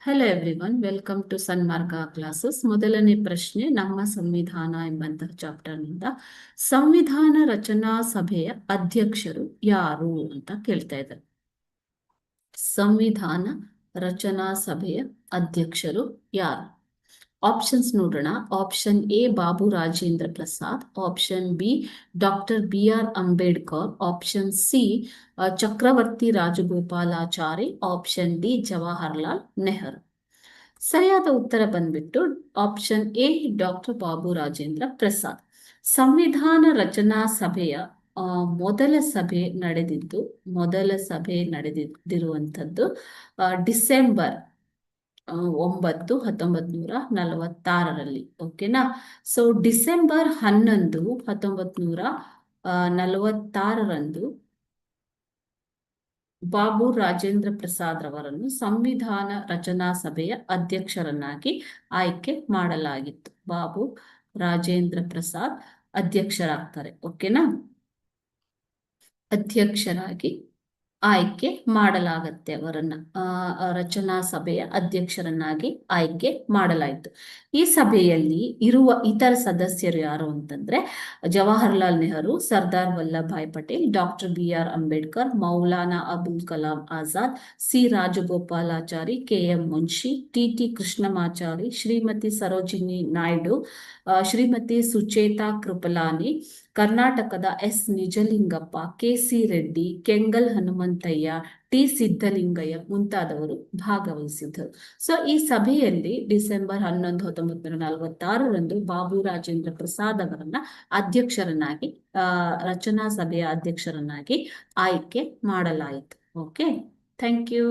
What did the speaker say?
Hello everyone, welcome to Sanmarga classes. ಮೊದಲನೇ ಪ್ರಶ್ನೆ ನಮ್ಮ ಸಂವಿಧಾನ ಎಂಬಂತಹ ಚಾಪ್ಟರ್ನಿಂದ ಸಂವಿಧಾನ ರಚನಾ ಸಭೆಯ ಅಧ್ಯಕ್ಷರು ಯಾರು ಅಂತ ಕೇಳ್ತಾ ಇದ್ದಾರೆ. ಸಂವಿಧಾನ ರಚನಾ ಸಭೆಯ ಅಧ್ಯಕ್ಷರು ಯಾರು? ಆಪ್ಷನ್ಸ್ ನೋಡೋಣ. Option A Babu Rajendra Prasad, option B doctor BR Ambedkar, option C Chakravarti Rajagopalachari, option D Jawaharlal Nehru. ಸರಿಯಾದ ಉತ್ತರ ಬಂದ್ಬಿಟ್ಟು option A doctor Babu Rajendra Prasad. ಸಂವಿಧಾನ ರಚನಾ ಸಭೆಯ ಮೊದಲ ಸಭೆ ನಡೆದಿರುವಂಥದ್ದು ಡಿಸೆಂಬರ್ 9, 1946ರಲ್ಲಿ. ಓಕೆನಾ? ಸೊ ಡಿಸೆಂಬರ್ 11, 1946ರಂದು ಬಾಬು ರಾಜೇಂದ್ರ ಪ್ರಸಾದ್ ರವರನ್ನು ಸಂವಿಧಾನ ರಚನಾ ಸಭೆಯ ಅಧ್ಯಕ್ಷರನ್ನಾಗಿ ಆಯ್ಕೆ ಮಾಡಲಾಗಿತ್ತು. ಬಾಬು ರಾಜೇಂದ್ರ ಪ್ರಸಾದ್ ಅಧ್ಯಕ್ಷರಾಗ್ತಾರೆ. ಓಕೆನಾ? ಅಧ್ಯಕ್ಷರಾಗಿ ಆಯ್ಕೆ ಮಾಡಲಾಗತ್ತೆ ಅವರನ್ನ. ರಚನಾ ಸಭೆಯ ಅಧ್ಯಕ್ಷರನ್ನಾಗಿ ಆಯ್ಕೆ ಮಾಡಲಾಯಿತು. ಈ ಸಭೆಯಲ್ಲಿ ಇರುವ ಇತರ ಸದಸ್ಯರು ಯಾರು ಅಂತಂದ್ರೆ Jawaharlal Nehru, Sardar Vallabhbhai Patel, doctor BR Ambedkar, Maulana Abul Kalam Azad, C Rajagopalachari, KM Munshi, TT Krishnamachari, Shrimati Sarojini Naidu, Shrimati Sucheta Kripalani, ಕರ್ನಾಟಕದ S Nijalingappa, KC Reddy, Kengal Hanumanthaiah, T Siddalingaiah ಮುಂತಾದವರು ಭಾಗವಹಿಸಿದರು. ಸೊ ಈ ಸಭೆಯಲ್ಲಿ ಡಿಸೆಂಬರ್ 11, 1946ರಂದು ಬಾಬು ರಾಜೇಂದ್ರ ಪ್ರಸಾದ್ ಅವರನ್ನ ಅಧ್ಯಕ್ಷರನ್ನಾಗಿ ರಚನಾ ಸಭೆಯ ಅಧ್ಯಕ್ಷರನ್ನಾಗಿ ಆಯ್ಕೆ ಮಾಡಲಾಯಿತು. Okay, thank you.